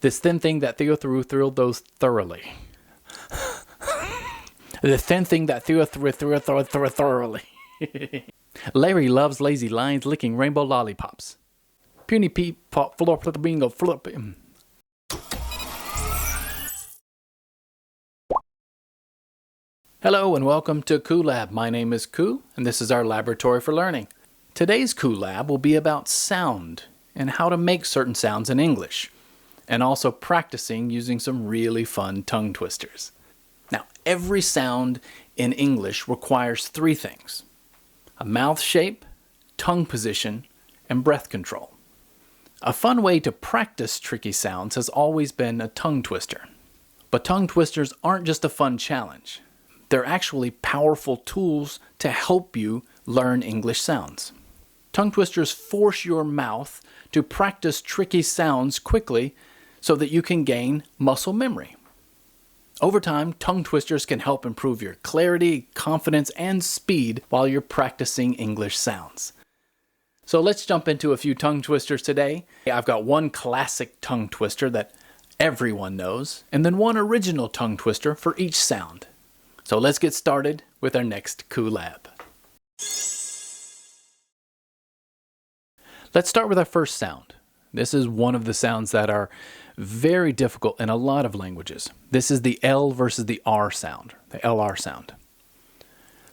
This thin thing that Theo thrilled those thoroughly. The thin thing that Theo thoroughly. Larry loves lazy lions licking rainbow lollipops. Puny Pete pop flop bingo flip. Hello and welcome to Koo Lab. My name is Koo and this is our laboratory for learning. Today's Koo Lab will be about sound and how to make certain sounds in English, and also practicing using some really fun tongue twisters. Now, every sound in English requires three things: a mouth shape, tongue position, and breath control. A fun way to practice tricky sounds has always been a tongue twister. But tongue twisters aren't just a fun challenge. They're actually powerful tools to help you learn English sounds. Tongue twisters force your mouth to practice tricky sounds quickly so that you can gain muscle memory. Over time, tongue twisters can help improve your clarity, confidence, and speed while you're practicing English sounds. So let's jump into a few tongue twisters today. I've got one classic tongue twister that everyone knows, and then one original tongue twister for each sound. So let's get started with our next Koo Lab. Let's start with our first sound. This is one of the sounds that are very difficult in a lot of languages. This is the L versus the R sound, the LR sound.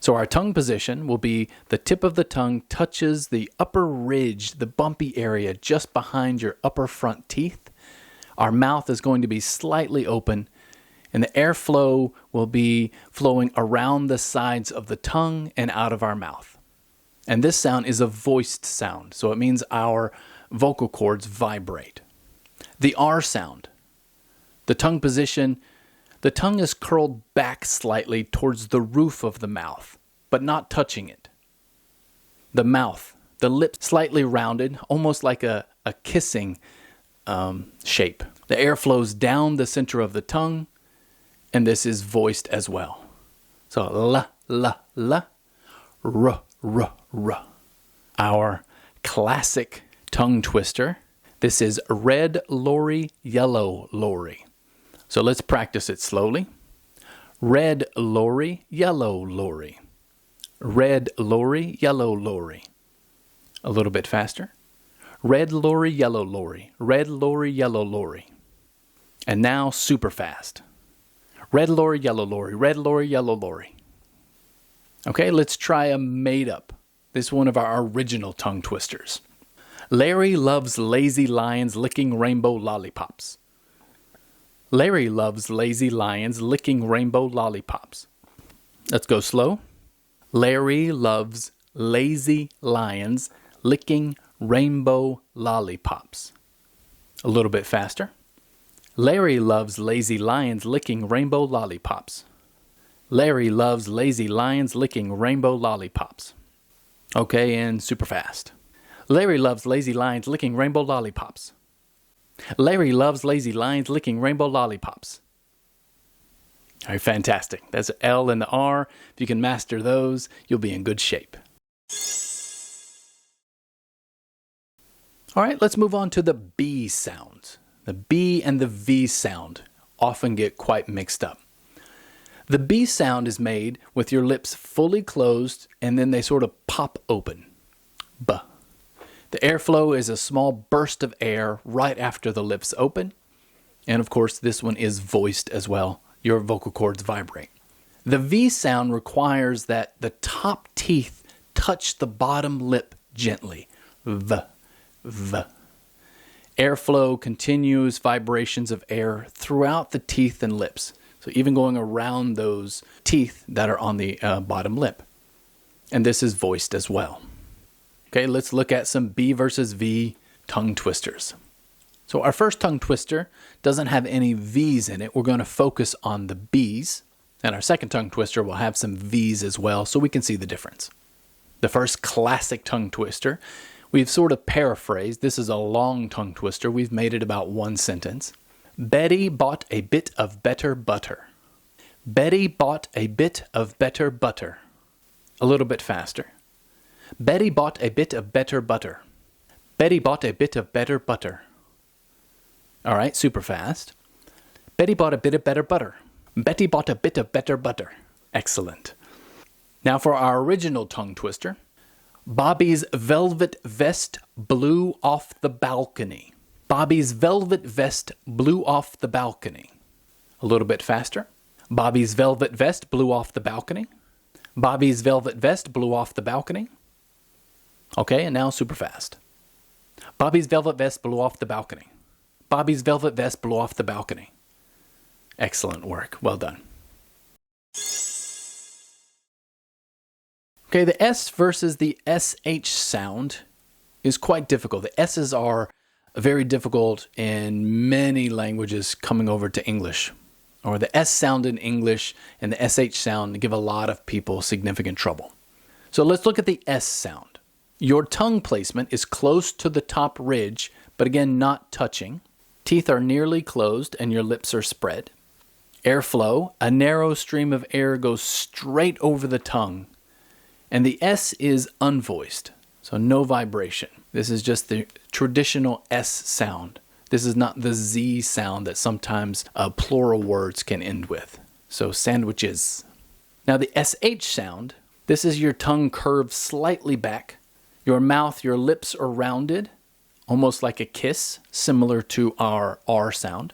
So our tongue position will be the tip of the tongue touches the upper ridge, the bumpy area just behind your upper front teeth. Our mouth is going to be slightly open, and the airflow will be flowing around the sides of the tongue and out of our mouth. And this sound is a voiced sound, so it means our vocal cords vibrate. The R sound, the tongue position, the tongue is curled back slightly towards the roof of the mouth, but not touching it. The mouth, the lips slightly rounded, almost like a kissing shape. The air flows down the center of the tongue, and this is voiced as well. So la, la, la, r, r, r. Our classic tongue twister. This is red lorry, yellow lorry. So let's practice it slowly. Red lorry, yellow lorry. Red lorry, yellow lorry. A little bit faster. Red lorry, yellow lorry. Red lorry, yellow lorry. And now super fast. Red lorry, yellow lorry. Red lorry, yellow lorry. Okay, let's try a made up. This is one of our original tongue twisters. Larry loves lazy lions licking rainbow lollipops. Larry loves lazy lions licking rainbow lollipops. Let's go slow. Larry loves lazy lions licking rainbow lollipops. A little bit faster. Larry loves lazy lions licking rainbow lollipops. Larry loves lazy lions licking rainbow lollipops. Okay, and super fast. Larry loves lazy lions licking rainbow lollipops. Larry loves lazy lions licking rainbow lollipops. All right, fantastic. That's L and the R. If you can master those, you'll be in good shape. All right, let's move on to the B sound. The B and the V sound often get quite mixed up. The B sound is made with your lips fully closed and then they sort of pop open. B. The airflow is a small burst of air right after the lips open. And of course, this one is voiced as well. Your vocal cords vibrate. The V sound requires that the top teeth touch the bottom lip gently. V, V. Airflow continues vibrations of air throughout the teeth and lips. So even going around those teeth that are on the bottom lip. And this is voiced as well. Okay, let's look at some B versus V tongue twisters. So our first tongue twister doesn't have any V's in it. We're going to focus on the B's. And our second tongue twister will have some V's as well, so we can see the difference. The first classic tongue twister, we've sort of paraphrased. This is a long tongue twister. We've made it about one sentence. Betty bought a bit of better butter. Betty bought a bit of better butter. A little bit faster. Betty bought a bit of better butter. Betty bought a bit of better butter. All right, super fast. Betty bought a bit of better butter. Betty bought a bit of better butter. Excellent. Now for our original tongue twister. Bobby's velvet vest blew off the balcony. Bobby's velvet vest blew off the balcony. A little bit faster. Bobby's velvet vest blew off the balcony. Bobby's velvet vest blew off the balcony. Okay, and now super fast. Bobby's velvet vest blew off the balcony. Bobby's velvet vest blew off the balcony. Excellent work. Well done. Okay, the S versus the SH sound is quite difficult. The S's are very difficult in many languages coming over to English. Or the S sound in English and the SH sound give a lot of people significant trouble. So let's look at the S sound. Your tongue placement is close to the top ridge, but again, not touching. Teeth are nearly closed and your lips are spread. Airflow, a narrow stream of air goes straight over the tongue. And the S is unvoiced, so no vibration. This is just the traditional S sound. This is not the Z sound that sometimes plural words can end with. So sandwiches. Now the SH sound, this is your tongue curved slightly back. Your mouth, your lips are rounded, almost like a kiss, similar to our R sound.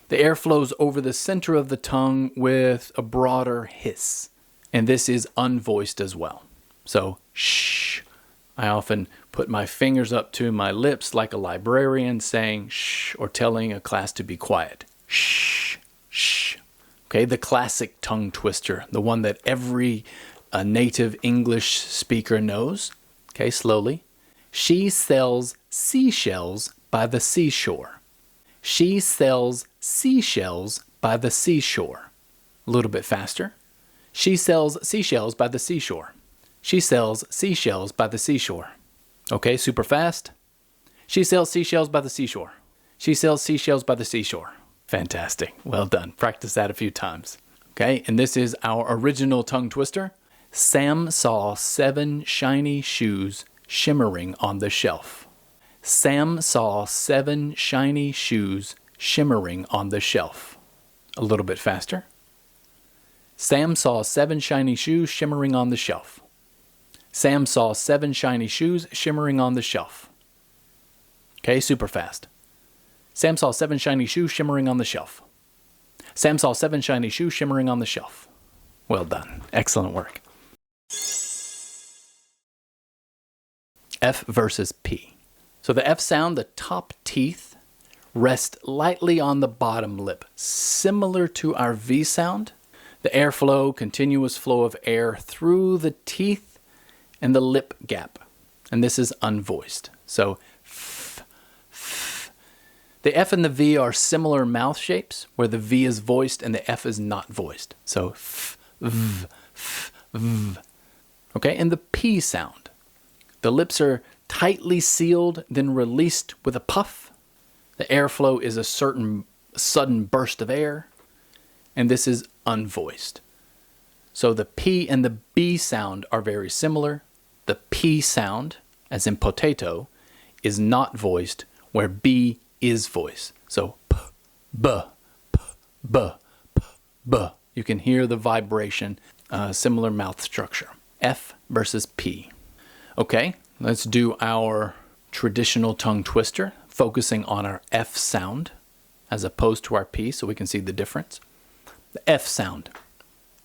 The air flows over the center of the tongue with a broader hiss. And this is unvoiced as well. So, shh. I often put my fingers up to my lips like a librarian saying shh or telling a class to be quiet. Shh, shh. Okay, the classic tongue twister, the one that every native English speaker knows. Okay, slowly. She sells seashells by the seashore. She sells seashells by the seashore. A little bit faster. She sells seashells by the seashore. She sells seashells by the seashore. Okay, super fast. She sells seashells by the seashore. She sells seashells by the seashore. Fantastic. Well done. Practice that a few times. Okay, and this is our original tongue twister. Sam saw 7 shiny shoes shimmering on the shelf. Sam saw 7 shiny shoes shimmering on the shelf. A little bit faster. Sam saw 7 shiny shoes shimmering on the shelf. Sam saw 7 shiny shoes shimmering on the shelf. Okay, super fast. Sam saw 7 shiny shoes shimmering on the shelf. Sam saw 7 shiny shoes shimmering on the shelf. Well done. Excellent work. F versus P. So the F sound, the top teeth rest lightly on the bottom lip, similar to our V sound. The airflow, continuous flow of air through the teeth and the lip gap. And this is unvoiced. So, f, f. The F and the V are similar mouth shapes, where the V is voiced and the F is not voiced. So, f, v, f, v. Okay, and the P sound. The lips are tightly sealed, then released with a puff. The airflow is a certain sudden burst of air, and this is unvoiced. So the P and the B sound are very similar. The P sound, as in potato, is not voiced, where B is voiced. So p, b, p, b, p, b. You can hear the vibration, similar mouth structure. F versus P. Okay, let's do our traditional tongue twister, focusing on our F sound as opposed to our P, so we can see the difference. The F sound.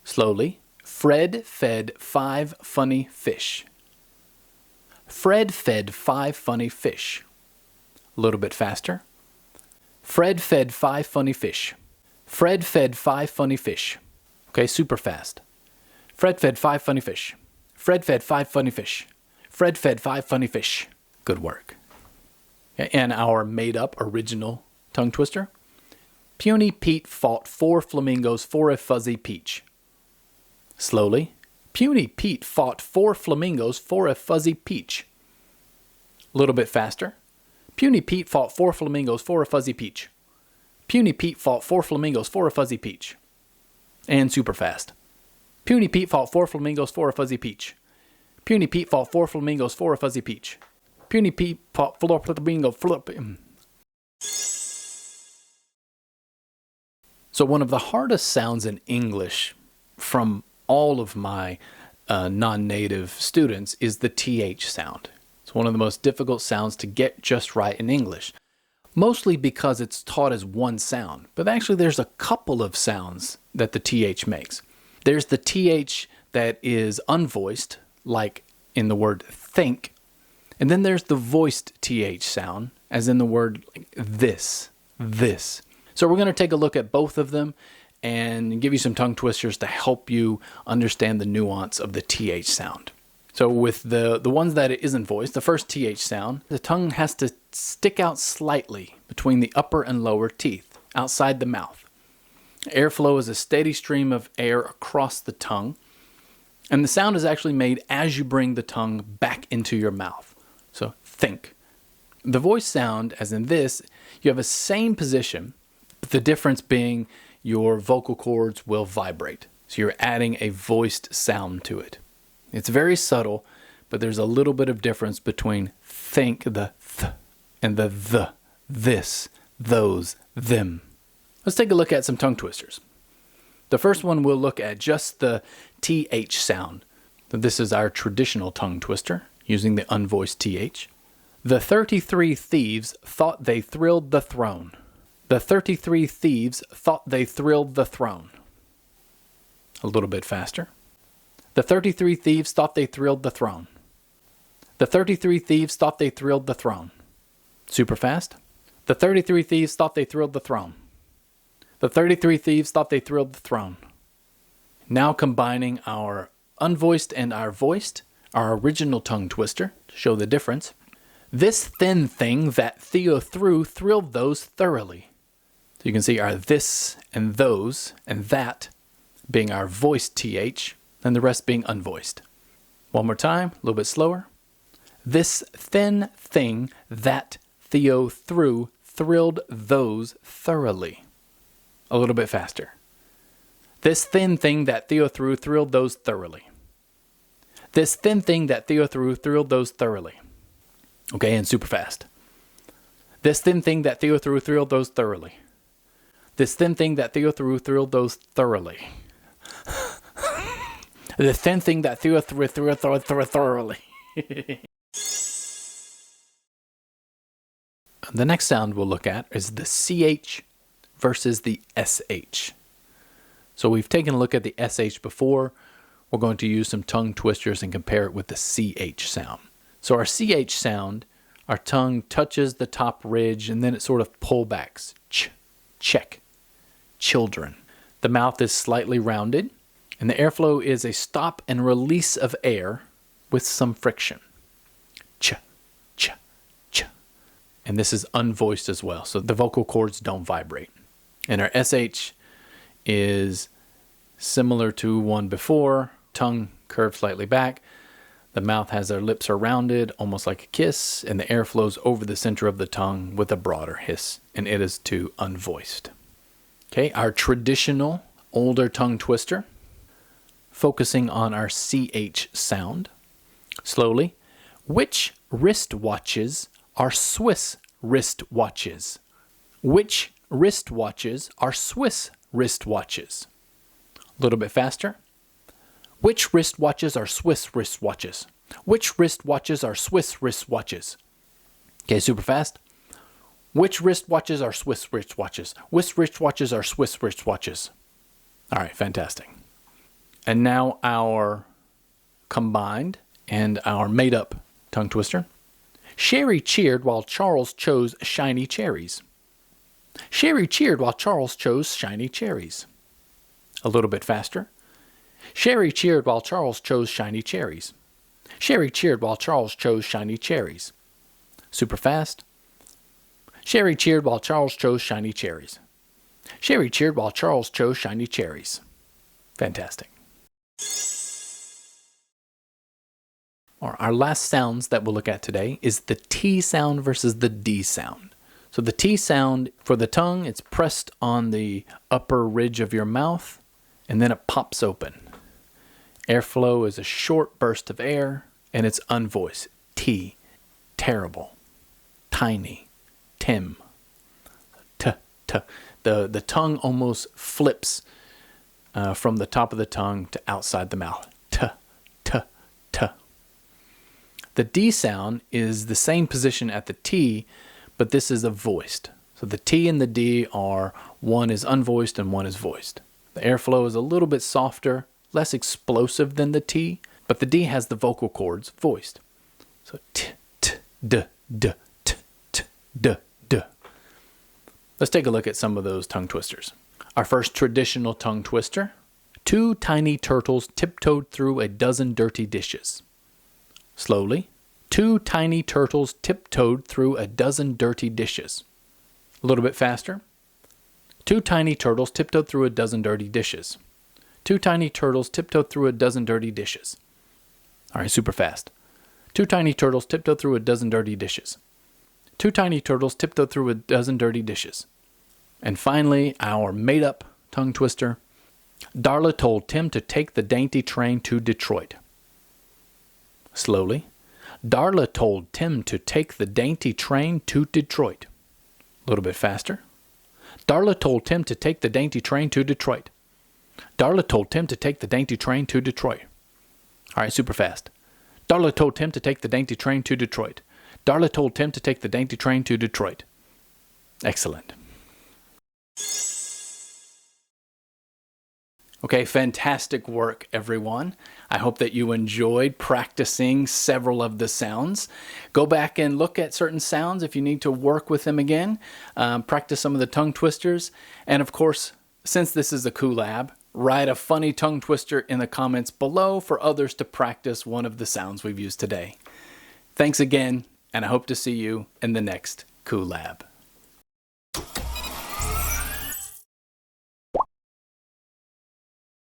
Slowly. Fred fed 5 funny fish. Fred fed 5 funny fish. A little bit faster. Fred fed 5 funny fish. Fred fed 5 funny fish. Okay, super fast. Fred fed 5 funny fish. Fred fed 5 funny fish. Fred fed 5 funny fish. Good work. Okay, and our made-up original tongue twister. Puny Pete fought 4 flamingos for a fuzzy peach. Slowly. Puny Pete fought 4 flamingos for a fuzzy peach. A little bit faster. Puny Pete fought 4 flamingos for a fuzzy peach. Puny Pete fought 4 flamingos for a fuzzy peach. And super fast. Puny Pete fought 4 flamingos for a fuzzy peach. Puny Pete fought 4 flamingos for a fuzzy peach. Puny Pete fought 4 flamingos. So one of the hardest sounds in English from all of my non-native students is the TH sound. It's one of the most difficult sounds to get just right in English, mostly because it's taught as one sound. But actually there's a couple of sounds that the TH makes. There's the TH that is unvoiced, like in the word think. And then there's the voiced TH sound, as in the word like this. So we're going to take a look at both of them and give you some tongue twisters to help you understand the nuance of the TH sound. So with the ones that it isn't voiced, the first TH sound, the tongue has to stick out slightly between the upper and lower teeth, outside the mouth. Airflow is a steady stream of air across the tongue, and the sound is actually made as you bring the tongue back into your mouth. So think. The voice sound, as in this, you have a same position, but the difference being your vocal cords will vibrate. So you're adding a voiced sound to it. It's very subtle, but there's a little bit of difference between think, the th, and the, this, those, them. Let's take a look at some tongue twisters. The first one we'll look at just the TH sound. This is our traditional tongue twister, using the unvoiced TH. The 33 thieves thought they thrilled the throne. The 33 thieves thought they thrilled the throne. A little bit faster. The 33 thieves thought they thrilled the throne. The 33 thieves thought they thrilled the throne. Super fast. The 33 thieves thought they thrilled the throne. The 33 thieves thought they thrilled the throne. Now combining our unvoiced and our voiced, our original tongue twister, to show the difference. This thin thing that Theo threw thrilled those thoroughly. So you can see our this and those and that being our voiced TH, and the rest being unvoiced. One more time, a little bit slower. This thin thing that Theo threw thrilled those thoroughly. A little bit faster. This thin thing that Theo threw thrilled those thoroughly. This thin thing that Theo threw thrilled those thoroughly. Okay, and super fast. This thin thing that Theo threw thrilled those thoroughly. This thin thing that Theo threw thrilled those thoroughly. The thin thing that Theo threw thoroughly. The next sound we'll look at is the CH versus the SH. So we've taken a look at the SH before. We're going to use some tongue twisters and compare it with the CH sound. So our CH sound, our tongue touches the top ridge and then it sort of pullbacks. Check. Children. The mouth is slightly rounded and the airflow is a stop and release of air with some friction. Ch. And this is unvoiced as well, so the vocal cords don't vibrate. And our SH is similar to one before, tongue curved slightly back. The mouth has their lips are rounded, almost like a kiss, and the air flows over the center of the tongue with a broader hiss, and it is to unvoiced. Okay, our traditional older tongue twister, focusing on our CH sound. Slowly. Which wristwatches are Swiss wristwatches? Which wristwatches are Swiss wristwatches? A little bit faster. Which wristwatches are Swiss wristwatches? Which wristwatches are Swiss wristwatches? Okay, super fast. Which wristwatches are Swiss wristwatches? Which wristwatches are Swiss wristwatches? All right, fantastic. And now our combined and our made-up tongue twister. Sherry cheered while Charles chose shiny cherries. Sherry cheered while Charles chose shiny cherries. A little bit faster. Sherry cheered while Charles chose shiny cherries. Sherry cheered while Charles chose shiny cherries. Super fast. Sherry cheered while Charles chose shiny cherries. Sherry cheered while Charles chose shiny cherries. Fantastic. Our last sounds that we'll look at today is the T sound versus the D sound. So the T sound, for the tongue, it's pressed on the upper ridge of your mouth, and then it pops open. Airflow is a short burst of air, and it's unvoiced. T, terrible, tiny, Tim. T, t. The tongue almost flips from the top of the tongue to outside the mouth. T, t, t. The D sound is the same position at the T, but this is a voiced. So the T and the D are, one is unvoiced and one is voiced. The airflow is a little bit softer, less explosive than the T, but the D has the vocal cords voiced. So t, t, d, d, t, t, d, d. Let's take a look at some of those tongue twisters. Our first traditional tongue twister. 2 tiny turtles tiptoed through a dozen dirty dishes. Slowly. 2 tiny turtles tiptoed through a dozen dirty dishes. A little bit faster. 2 tiny turtles tiptoed through a dozen dirty dishes. 2 tiny turtles tiptoed through a dozen dirty dishes. All right, super fast. 2 tiny turtles tiptoed through a dozen dirty dishes. 2 tiny turtles tiptoed through a dozen dirty dishes. And finally, our made-up tongue twister. Darla told Tim to take the dainty train to Detroit. Slowly. Darla told Tim to take the dainty train to Detroit. A little bit faster. Darla told Tim to take the dainty train to Detroit. Darla told Tim to take the dainty train to Detroit. All right, super fast. Darla told Tim to take the dainty train to Detroit. Darla told Tim to take the dainty train to Detroit. Excellent. Okay, fantastic work, everyone. I hope that you enjoyed practicing several of the sounds. Go back and look at certain sounds if you need to work with them again. Practice some of the tongue twisters. And of course, since this is a Coolab, write a funny tongue twister in the comments below for others to practice one of the sounds we've used today. Thanks again, and I hope to see you in the next Coolab.